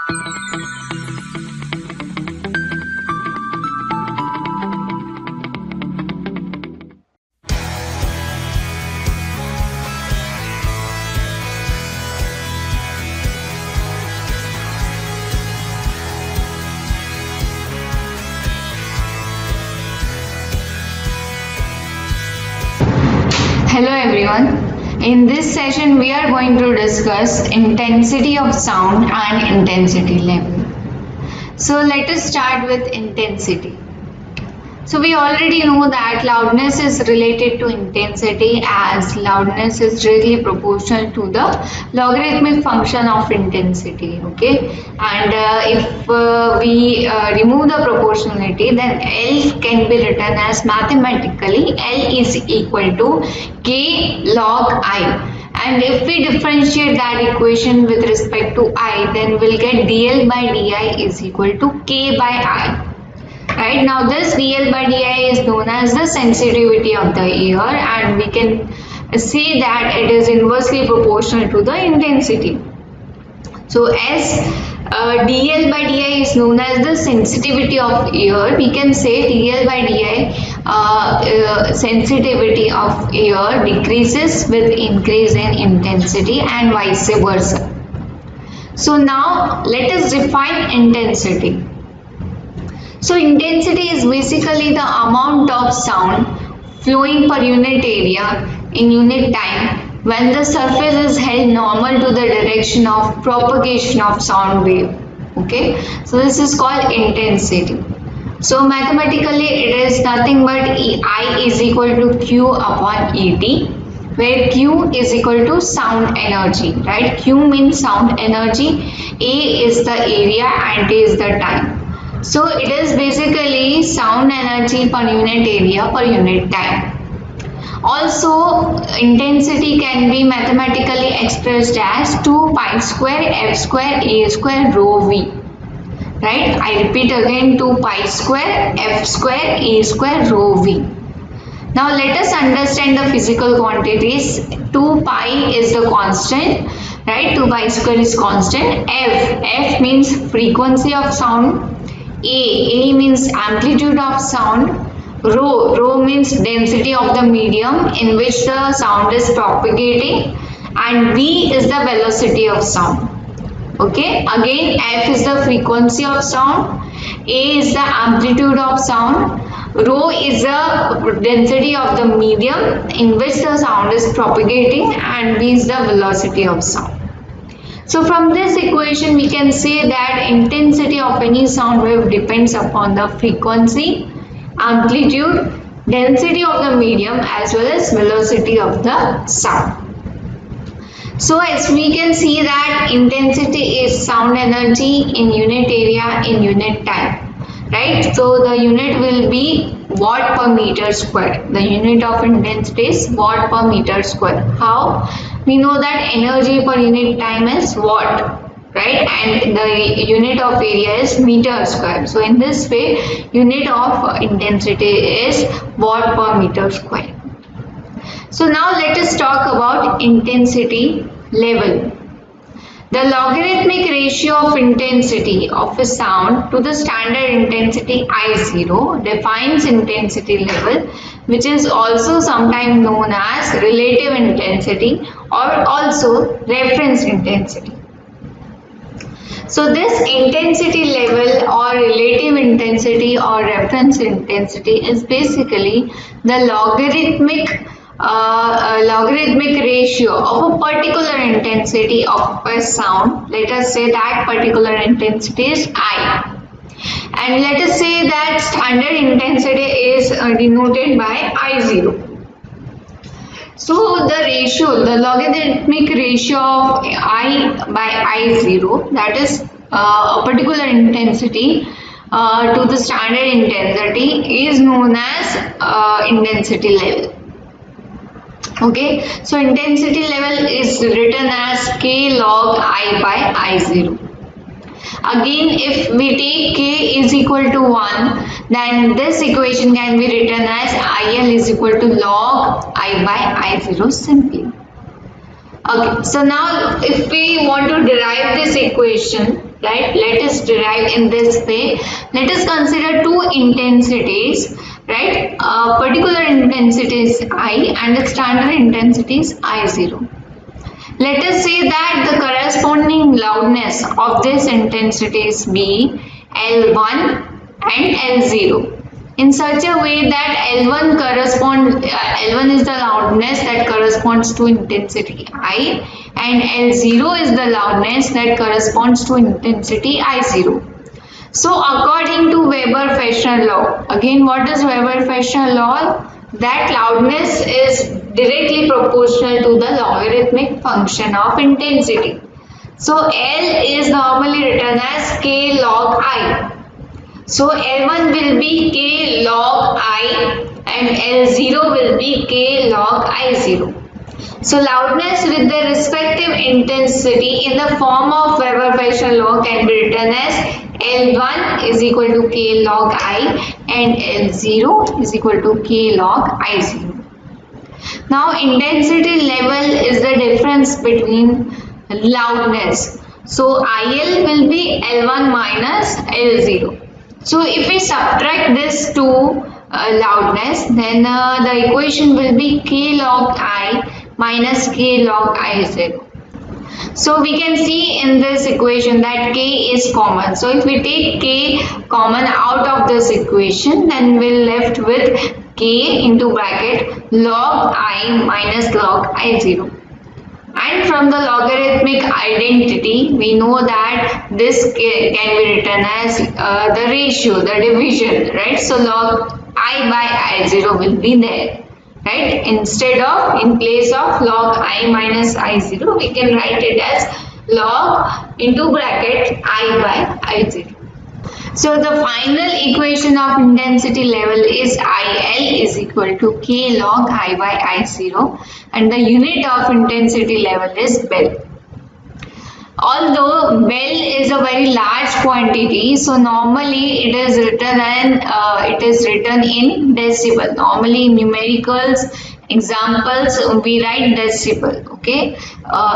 Hello everyone. In this session we are going to discuss intensity of sound and intensity level. So let us start with intensity. So we already know that loudness is related to intensity, as loudness is directly proportional to the logarithmic function of intensity. Okay, and if we remove the proportionality, then L can be written as mathematically L is equal to K log I. And if we differentiate that equation with respect to I, then we'll get dl by di is equal to K by I. Right, now this dl by di is known as the sensitivity of the ear, and we can say that it is inversely proportional to the intensity. So as dl by di is known as the sensitivity of ear, we can say dl by di sensitivity of ear decreases with increase in intensity and vice versa. So now let us define intensity. So intensity is basically the amount of sound flowing per unit area in unit time when the surface is held normal to the direction of propagation of sound wave. Okay, so this is called intensity. So mathematically it is nothing but I is equal to Q upon ET, where Q is equal to sound energy, right? Q means sound energy, A is the area and T is the time. So it is basically sound energy per unit area per unit time. Also, intensity can be mathematically expressed as 2 pi square f square a square rho v. Right? I repeat again, 2 pi square f square a square rho v. Now let us understand the physical quantities. 2 pi is the constant, right? 2 pi square is constant. F means frequency of sound. A means amplitude of sound. Rho means density of the medium in which the sound is propagating, and V is the velocity of sound. Okay, again F is the frequency of sound, A is the amplitude of sound, Rho is the density of the medium in which the sound is propagating, and V is the velocity of sound. So from this equation we can say that intensity of any sound wave depends upon the frequency, amplitude, density of the medium as well as velocity of the sound. So as we can see that intensity is sound energy in unit area in unit time, right? So the unit will be watt per meter square. The unit of intensity is watt per meter square. How? We know that energy per unit time is watt, right? And the unit of area is meter square. So in this way, unit of intensity is watt per meter square. So now let us talk about intensity level. The logarithmic ratio of intensity of a sound to the standard intensity I0 defines intensity level, which is also sometimes known as relative intensity or also reference intensity. So this intensity level or relative intensity or reference intensity is basically the logarithmic ratio of a particular intensity of a sound. Let us say that particular intensity is I, and let us say that standard intensity is denoted by I0. So the ratio, the logarithmic ratio of I by I0, that is a particular intensity to the standard intensity, is known as intensity level. Okay, so intensity level is written as K log I by I0. Again, if we take K is equal to 1, then this equation can be written as IL is equal to log I by I0 simply. Okay, so now if we want to derive this equation, right, let us derive in this way. Let us consider two intensities, right? Particular intensity is I and the standard intensity is I0. Let us say that the corresponding loudness of this intensity is B, L1 and L0 in such a way that L1 is the loudness that corresponds to intensity I and L0 is the loudness that corresponds to intensity I0. So according to Weber-Fechner law, again what is Weber-Fechner law? That loudness is directly proportional to the logarithmic function of intensity. So L is normally written as K log I. So L1 will be K log I and L0 will be K log I0. So loudness with the respective intensity in the form of Weber-Fechner law can be written as L1 is equal to K log I and L0 is equal to K log I0. Now intensity level is the difference between loudness. So IL will be L1 minus L0. So if we subtract this to loudness, then the equation will be K log I minus K log I0. So we can see in this equation that K is common. So if we take K common out of this equation, then we're left with K into bracket log I minus log I0. And from the logarithmic identity, we know that this can be written as the ratio, the division, right? So log I by I0 will be there, right? Instead of, in place of log I minus I0, we can write it as log into bracket I by I0. So the final equation of intensity level is IL is equal to K log I by I0 and the unit of intensity level is Bell. Although Bell is a very large quantity, so normally it is written in decibel. Normally in numericals examples we write decibel. Okay,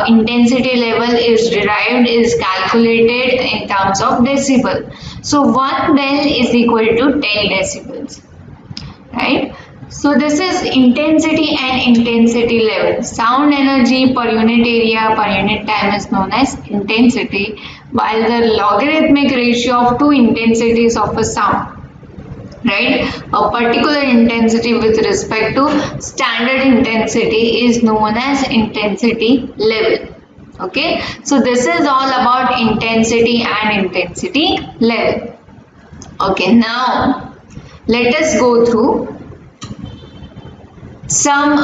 intensity level is calculated in terms of decibel. So 1 Bell is equal to 10 decibels, right? So this is intensity and intensity level. Sound energy per unit area per unit time is known as intensity, while the logarithmic ratio of two intensities of a sound, right, a particular intensity with respect to standard intensity is known as intensity level. Okay, so this is all about intensity and intensity level. Okay, now let us go through some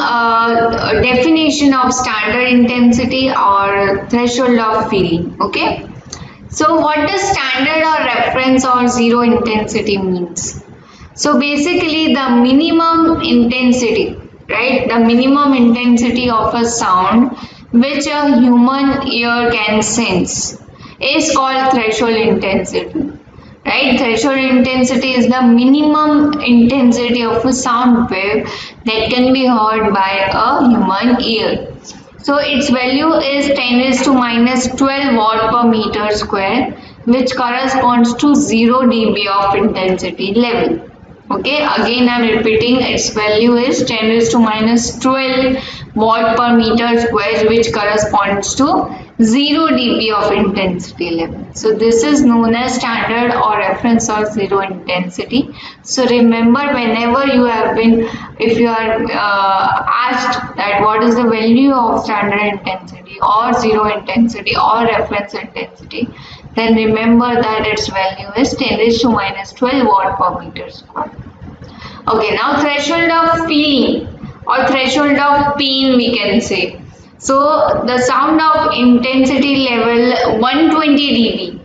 definition of standard intensity or threshold of feeling. Okay, so what does standard or reference or zero intensity means? So basically the minimum intensity, right, the minimum intensity of a sound which a human ear can sense is called threshold intensity. Right, threshold intensity is the minimum intensity of a sound wave that can be heard by a human ear. So its value is 10 raised to minus 12 watt per meter square, which corresponds to 0 dB of intensity level. Okay, again I am repeating, its value is 10 raised to minus 12 watt per meter square, which corresponds to 0 dB of intensity level. So this is known as standard or reference or zero intensity. So remember, whenever you have been, if you are asked that what is the value of standard intensity or zero intensity or reference intensity, then remember that its value is 10 raised to minus 12 watt per meter square. Okay, now threshold of feeling or threshold of pain we can say. So the sound of intensity level 120 dB,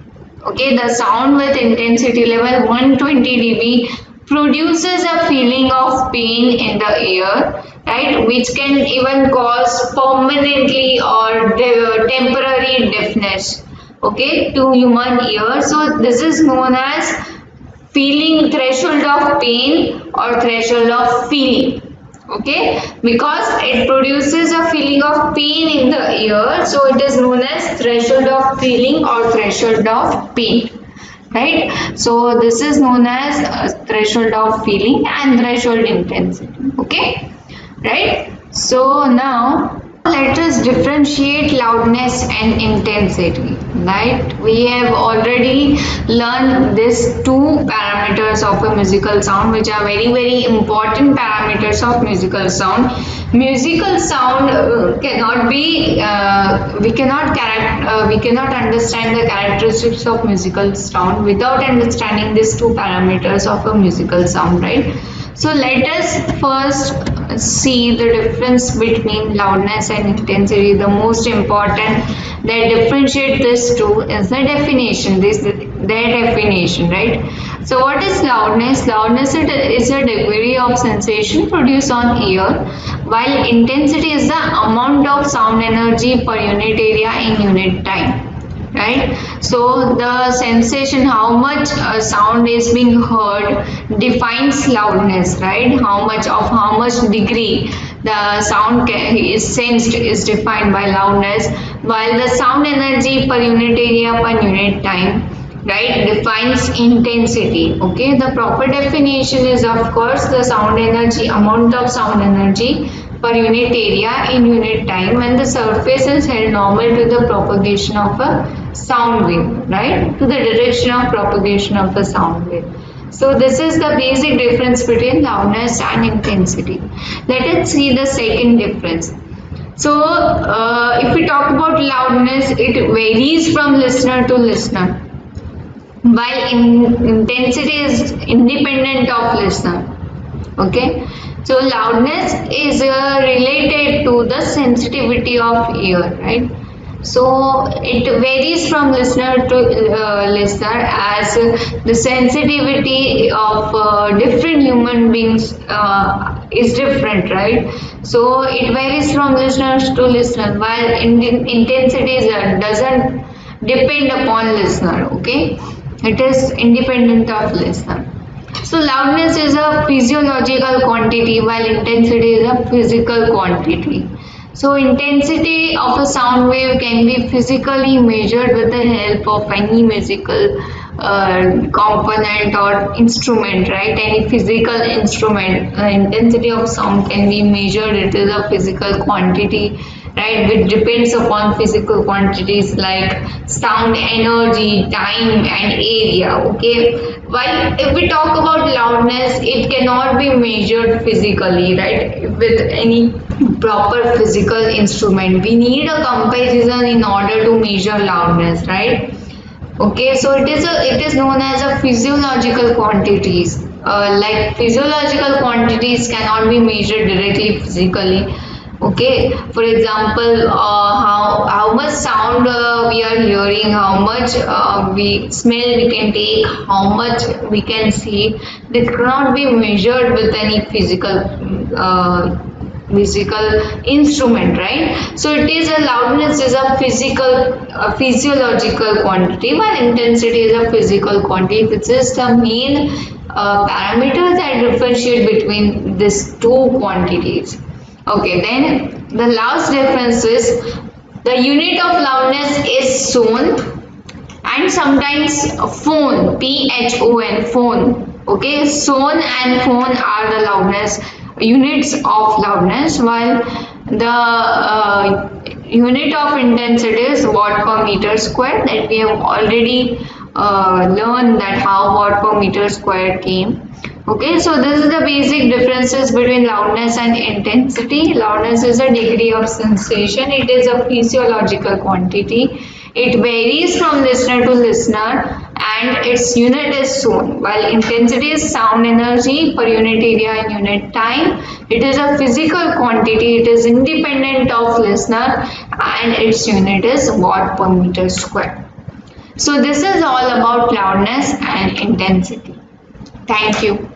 okay, the sound with intensity level 120 dB produces a feeling of pain in the ear, right, which can even cause permanently or temporary deafness, okay, to human ear. So this is known as feeling, threshold of pain or threshold of feeling. Okay, because it produces a feeling of pain in the ear, so it is known as threshold of feeling or threshold of pain, right? So this is known as threshold of feeling and threshold intensity. Okay, right? So now let us differentiate loudness and intensity, right? We have already learned these two parameters of a musical sound, which are very important parameters of musical sound. Musical sound cannot be we cannot understand the characteristics of musical sound without understanding these two parameters of a musical sound, right? So let us first see the difference between loudness and intensity. The most important that differentiate these two is the definition. Their definition, right? So what is loudness? Loudness is a degree of sensation produced on ear, while intensity is the amount of sound energy per unit area in unit time, right? So the sensation, how much sound is being heard, defines loudness, right? How much degree the sound is sensed is defined by loudness, while the sound energy per unit area per unit time, right, defines intensity. Okay, the proper definition is of course the sound energy, amount of sound energy per unit area in unit time when the surface is held normal to the propagation of a sound wave, right, to the direction of propagation of the sound wave. So this is the basic difference between loudness and intensity. Let us see the second difference. So if we talk about loudness, it varies from listener to listener, while intensity is independent of listener. Okay, so loudness is related to the sensitivity of ear, right? So it varies from listener to listener, as the sensitivity of different human beings is different, right? So it varies from listeners to listener, while intensity doesn't depend upon listener. Okay, it is independent of listener. So loudness is a physiological quantity while intensity is a physical quantity. So intensity of a sound wave can be physically measured with the help of any musical component or instrument, right? Any physical instrument. The intensity of sound can be measured. It is a physical quantity, right, which depends upon physical quantities like sound energy, time and area. Okay, while if we talk about loudness, it cannot be measured physically, right, with any proper physical instrument. We need a comparison in order to measure loudness, right? Okay, so it is known as a physiological quantities. Like physiological quantities cannot be measured directly physically. Okay, for example, how much sound we are hearing, how much we smell we can take, how much we can see. This cannot be measured with any physical instrument, right? So it is a loudness is a physiological quantity, while intensity is a physical quantity. This is the main parameter that differentiate between these two quantities. Okay, then the last difference is the unit of loudness is phone and sometimes phone, phone, phone. Okay, phone and phone are the loudness units of loudness, while the unit of intensity is watt per meter square, that we have already learned that how watt per meter square came. Okay, so this is the basic differences between loudness and intensity. Loudness is a degree of sensation. It is a physiological quantity. It varies from listener to listener and its unit is zone. While intensity is sound energy per unit area in unit time. It is a physical quantity. It is independent of listener and its unit is watt per meter square. So this is all about loudness and intensity. Thank you.